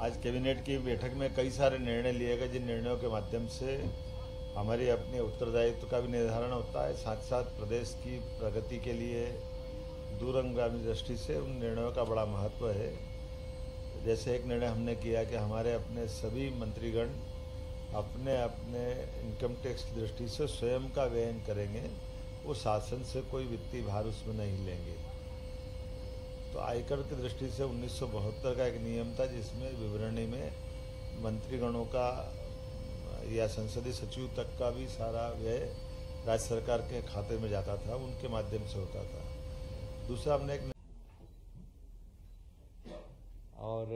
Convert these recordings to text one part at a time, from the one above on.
आज कैबिनेट की बैठक में कई सारे निर्णय लिए गए, जिन निर्णयों के माध्यम से हमारी अपने उत्तरदायित्व का भी निर्धारण होता है, साथ साथ प्रदेश की प्रगति के लिए दूरगामी दृष्टि से उन निर्णयों का बड़ा महत्व है। जैसे एक निर्णय हमने किया कि हमारे अपने सभी मंत्रीगण अपने अपने इनकम टैक्स की दृष्टि से स्वयं का व्ययन करेंगे, वो शासन से कोई वित्तीय भार उसमें नहीं लेंगे। तो आयकर की दृष्टि से 1972 का एक नियम था, जिसमें विवरणी में मंत्रीगणों का या संसदीय सचिव तक का भी सारा व्यय राज्य सरकार के खाते में जाता था, उनके माध्यम से होता था। दूसरा हमने एक और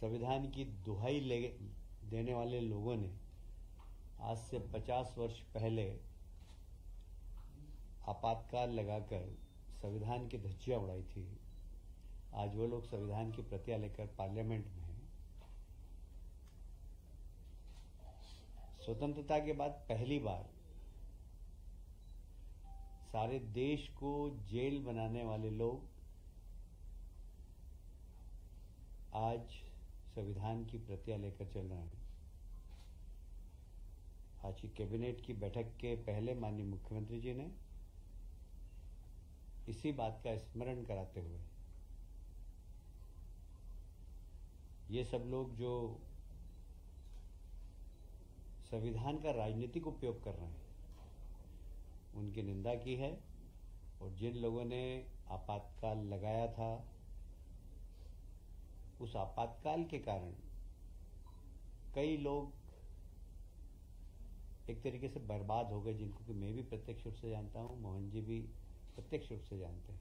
संविधान की दुहाई देने वाले लोगों ने आज से 50 वर्ष पहले आपातकाल लगाकर संविधान की धज्जियां उड़ाई थी। आज वो लोग संविधान की प्रतियां लेकर पार्लियामेंट में हैं। स्वतंत्रता के बाद पहली बार सारे देश को जेल बनाने वाले लोग आज संविधान की प्रतियां लेकर चल रहे हैं। आज की कैबिनेट की बैठक के पहले माननीय मुख्यमंत्री जी ने इसी बात का स्मरण कराते हुए ये सब लोग जो संविधान का राजनीतिक उपयोग कर रहे हैं उनकी निंदा की है। और जिन लोगों ने आपातकाल लगाया था, उस आपातकाल के कारण कई लोग एक तरीके से बर्बाद हो गए, जिनको कि मैं भी प्रत्यक्ष रूप से जानता हूं, मोहन जी भी प्रत्यक्ष रूप से जानते हैं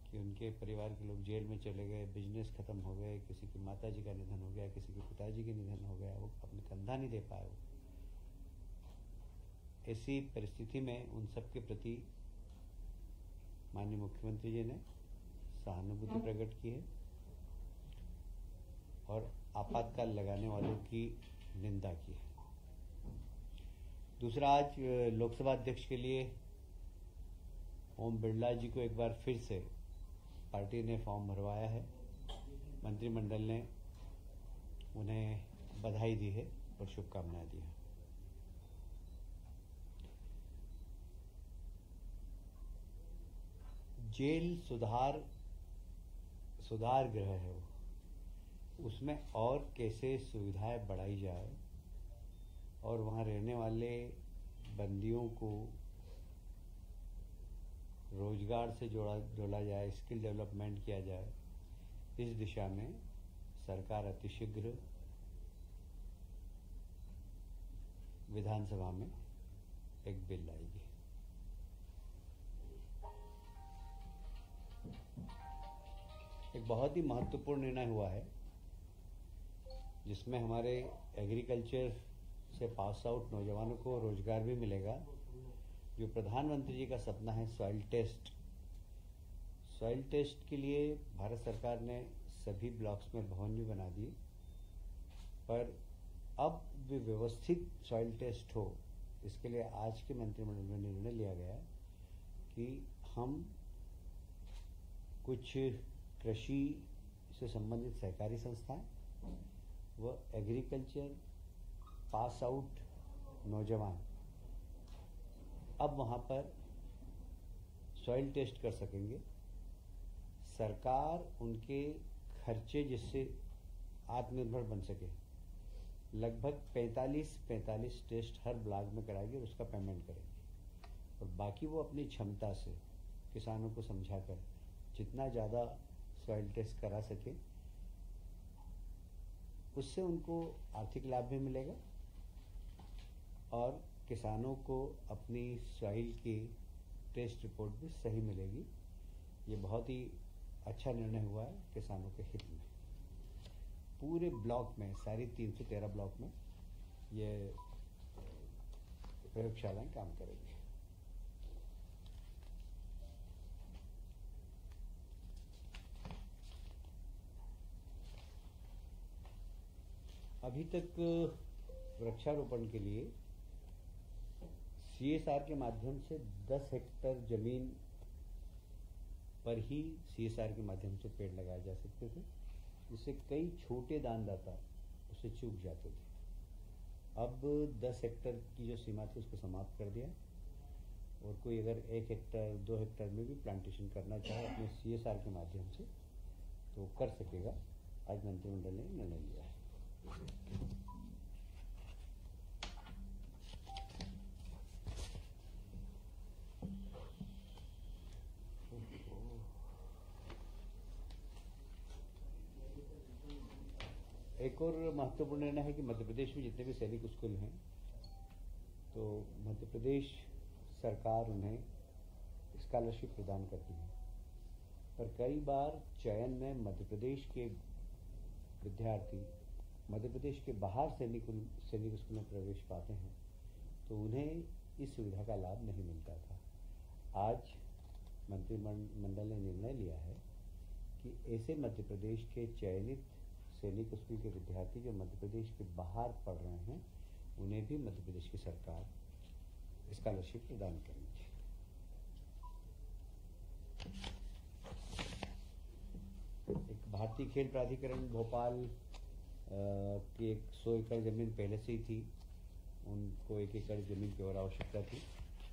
कि उनके परिवार के लोग जेल में चले गए, बिजनेस खत्म हो गए, किसी की माता जी का निधन हो गया, किसी के पिताजी का निधन हो गया, वो अपने कंधा नहीं दे पाए। ऐसी परिस्थिति में उन सब के प्रति माननीय मुख्यमंत्री जी ने सहानुभूति प्रकट की है और आपातकाल लगाने वालों की निंदा की है। दूसरा, आज लोकसभा अध्यक्ष के लिए ओम बिरला जी को एक बार फिर से पार्टी ने फॉर्म भरवाया है। मंत्रिमंडल ने उन्हें बधाई दी है और शुभकामनाएं दी है। जेल सुधार गृह है वो, उसमें और कैसे सुविधाएं बढ़ाई जाए और वहां रहने वाले बंदियों को रोजगार से जोड़ा जाए, स्किल डेवलपमेंट किया जाए, इस दिशा में सरकार अतिशीघ्र विधानसभा में एक बिल लाएगी। एक बहुत ही महत्वपूर्ण निर्णय हुआ है जिसमें हमारे एग्रीकल्चर से पास आउट नौजवानों को रोजगार भी मिलेगा। जो प्रधानमंत्री जी का सपना है सॉइल टेस्ट के लिए भारत सरकार ने सभी ब्लॉक्स में भवन भी बना दिए, पर अब भी व्यवस्थित सॉइल टेस्ट हो, इसके लिए आज के मंत्रिमंडल में निर्णय लिया गया कि हम कुछ कृषि से संबंधित सहकारी संस्थाएं व एग्रीकल्चर पास आउट नौजवान अब वहां पर सॉइल टेस्ट कर सकेंगे। सरकार उनके खर्चे जिससे आत्मनिर्भर बन सके, लगभग 45 टेस्ट हर ब्लॉक में कराएगी और उसका पेमेंट करेंगे। और बाकी वो अपनी क्षमता से किसानों को समझाकर जितना ज़्यादा सॉइल टेस्ट करा सके, उससे उनको आर्थिक लाभ भी मिलेगा और किसानों को अपनी सॉइल की टेस्ट रिपोर्ट भी सही मिलेगी। ये बहुत ही अच्छा निर्णय हुआ है किसानों के हित में। पूरे ब्लॉक में, सारी 313 ब्लॉक में ये प्रयोगशालाएं काम करेंगी। अभी तक वृक्षारोपण के लिए सीएसआर के माध्यम से 10 हेक्टेयर जमीन पर ही सीएसआर के माध्यम से पेड़ लगाए जा सकते थे। जिससे कई छोटे दानदाता उससे चूक जाते थे। अब 10 हेक्टर की जो सीमा थी उसको समाप्त कर दिया, और कोई अगर 1 हेक्टर 2 हेक्टर में भी प्लांटेशन करना चाहे अपने CSR के माध्यम से तो कर सकेगा। आज मंत्रिमंडल ने निर्णय लिया है। एक और महत्वपूर्ण निर्णय है कि मध्य प्रदेश में जितने भी सैनिक स्कूल हैं, तो मध्य प्रदेश सरकार उन्हें स्कॉलरशिप प्रदान करती है। पर कई बार चयन में मध्य प्रदेश के विद्यार्थी मध्य प्रदेश के बाहर सैनिक स्कूल में प्रवेश पाते हैं, तो उन्हें इस सुविधा का लाभ नहीं मिलता था। आज मंत्रिमंडल ने निर्णय लिया है कि ऐसे मध्य प्रदेश के चयनित सैनिक स्कूल के विद्यार्थी जो मध्य प्रदेश के बाहर पढ़ रहे हैं, उन्हें भी मध्य प्रदेश की सरकार स्कॉलरशिप प्रदान करेगी। एक भारतीय खेल प्राधिकरण भोपाल की 100 एकड़ जमीन पहले से ही थी, उनको 1 एकड़ जमीन की और आवश्यकता थी,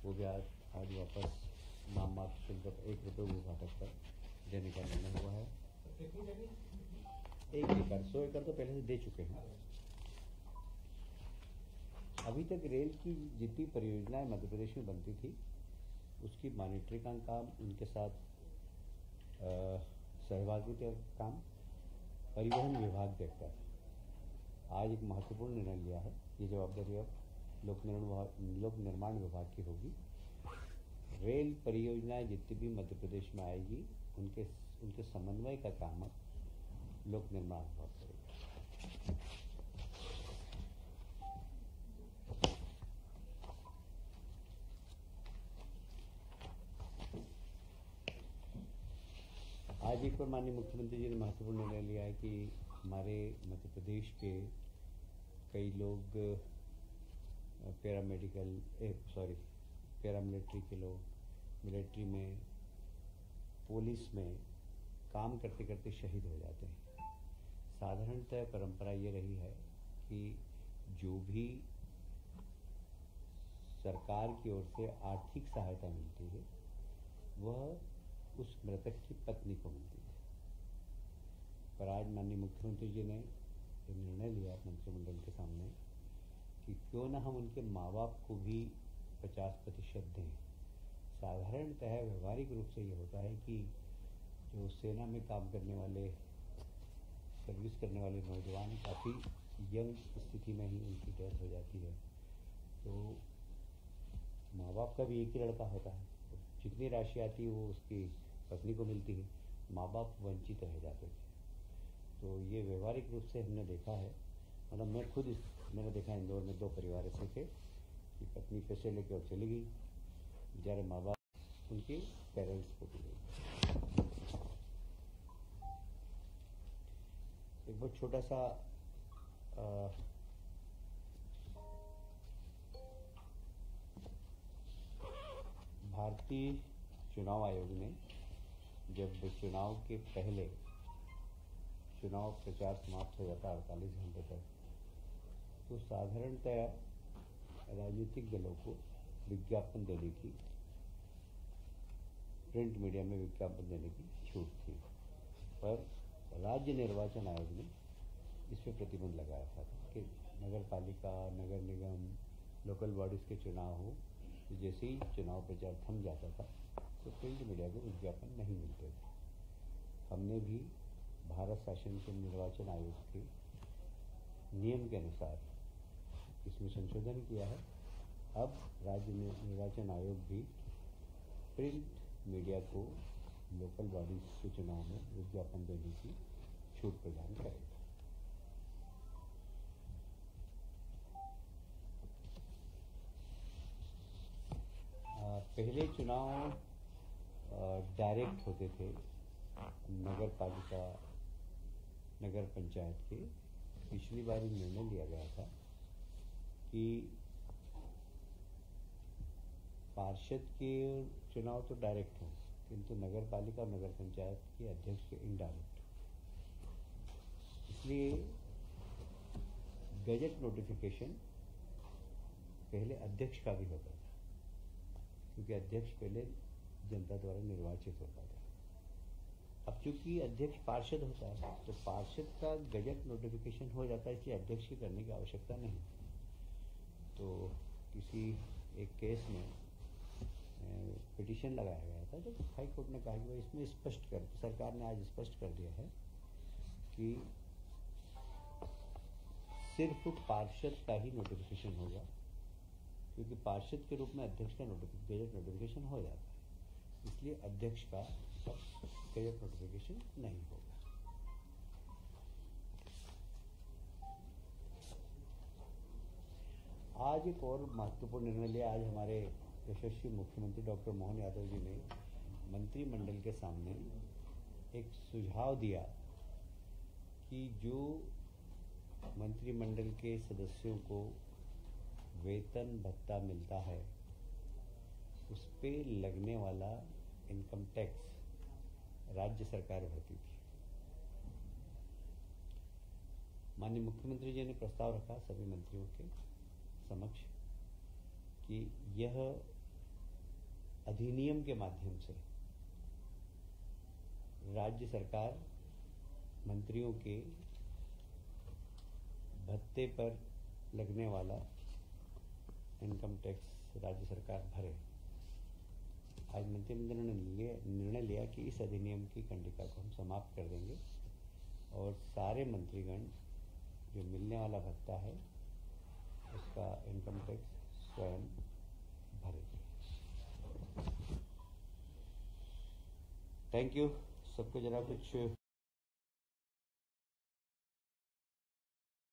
वो भी आज वापस नाम मात्र शुल्क 1 रुपये विभाजक पर देने का निर्णय हुआ है। 1 एकड़ 100 एकड़ तो पहले से दे चुके हैं। अभी तक रेल की जितनी परियोजनाएं मध्य प्रदेश में बनती थी, उसकी मॉनिटरिंग का काम, उनके साथ सहभागिता का काम परिवहन विभाग देखता है। आज एक महत्वपूर्ण निर्णय लिया है, ये जवाबदारी अब लोक निर्माण विभाग की होगी। रेल परियोजनाएं जितनी भी मध्य प्रदेश में आएगी, उनके समन्वय का काम अब लोक निर्माण विभाग करेगा। आज एक बार माननीय मुख्यमंत्री जी ने महत्वपूर्ण निर्णय लिया है कि हमारे मध्य प्रदेश के कई लोग पैरामिलिट्री के लोग, मिलिट्री में, पुलिस में काम करते करते शहीद हो जाते हैं। साधारणतः परंपरा ये रही है कि जो भी सरकार की ओर से आर्थिक सहायता मिलती है, वह उस मृतक की पत्नी को मिलती है। पर आज माननीय मुख्यमंत्री जी ने ये निर्णय लिया मंत्रिमंडल के सामने कि क्यों ना हम उनके माँ बाप को भी 50% दें। साधारणतः व्यवहारिक रूप से ये होता है कि जो सेना में काम करने वाले, सर्विस करने वाले नौजवान काफ़ी यंग स्थिति में ही उनकी डेथ हो जाती है, तो माँ बाप का भी एक ही लड़का होता है, जितनी राशि आती है वो उसकी पत्नी को मिलती है, माँ बाप वंचित रह जाते थे। तो ये व्यवहारिक रूप से हमने देखा है, मतलब मैंने देखा इंदौर में 2 परिवार ऐसे थे कि पत्नी पैसे लेके और चली गई, बेचारे माँ बाप उनके पेरेंट्स को भी गई। एक बहुत छोटा सा भारतीय चुनाव आयोग ने जब चुनाव के पहले चुनाव प्रचार समाप्त हो जाता है 48 घंटे तक, तो साधारणतया राजनीतिक दलों को विज्ञापन देने की, प्रिंट मीडिया में विज्ञापन देने की छूट थी। पर राज्य निर्वाचन आयोग ने इस पर प्रतिबंध लगाया था कि नगर पालिका, नगर निगम, लोकल बॉडीज़ के चुनाव हो, तो जैसे ही चुनाव प्रचार थम जाता था तो प्रिंट मीडिया को विज्ञापन नहीं मिलते थे। हमने भी भारत शासन के निर्वाचन आयोग के नियम के अनुसार इसमें संशोधन किया है। अब राज्य निर्वाचन आयोग भी प्रिंट मीडिया को लोकल बॉडीज के चुनाव में विज्ञापन देने की छूट प्रदान करेगा। पहले चुनाव डायरेक्ट होते थे नगर पालिका, नगर पंचायत के। पिछली बार निर्णय लिया गया था कि पार्षद के चुनाव तो डायरेक्ट हो, किंतु नगर पालिका और नगर पंचायत के अध्यक्ष के इनडायरेक्ट। इसलिए गजट नोटिफिकेशन पहले अध्यक्ष का भी होता था, क्योंकि अध्यक्ष पहले जनता द्वारा निर्वाचित होता था। अब चूंकि अध्यक्ष पार्षद होता है तो पार्षद का गजट नोटिफिकेशन हो जाता है, इसलिए अध्यक्ष की करने की आवश्यकता नहीं। तो किसी एक केस में पिटीशन लगाया गया था, तो हाई कोर्ट ने कहा कि भाई इसमें स्पष्ट कर, सरकार ने आज स्पष्ट कर दिया है कि सिर्फ पार्षद का ही नोटिफिकेशन होगा, क्योंकि पार्षद के रूप में अध्यक्ष का गजट नोटिफिकेशन हो जाता है, इसलिए अध्यक्ष का गजट नोटिफिकेशन नहीं होगा। आज एक और महत्वपूर्ण निर्णय लिया। आज हमारे यशस्वी मुख्यमंत्री डॉक्टर मोहन यादव जी ने मंत्रिमंडल के सामने एक सुझाव दिया कि जो मंत्रिमंडल के सदस्यों को वेतन भत्ता मिलता है उस पे लगने वाला इनकम टैक्स राज्य सरकार भरती थी। माननीय मुख्यमंत्री जी ने प्रस्ताव रखा सभी मंत्रियों के समक्ष कि यह अधिनियम के माध्यम से राज्य सरकार मंत्रियों के भत्ते पर लगने वाला इनकम टैक्स राज्य सरकार भरे। आज मंत्रिमंडल ने निर्णय लिया कि इस अधिनियम की कंडिका को हम समाप्त कर देंगे और सारे मंत्रीगण जो मिलने वाला भत्ता है उसका इनकम टैक्स स्वयं भरेंगे। Thank you. सबको जरा कुछ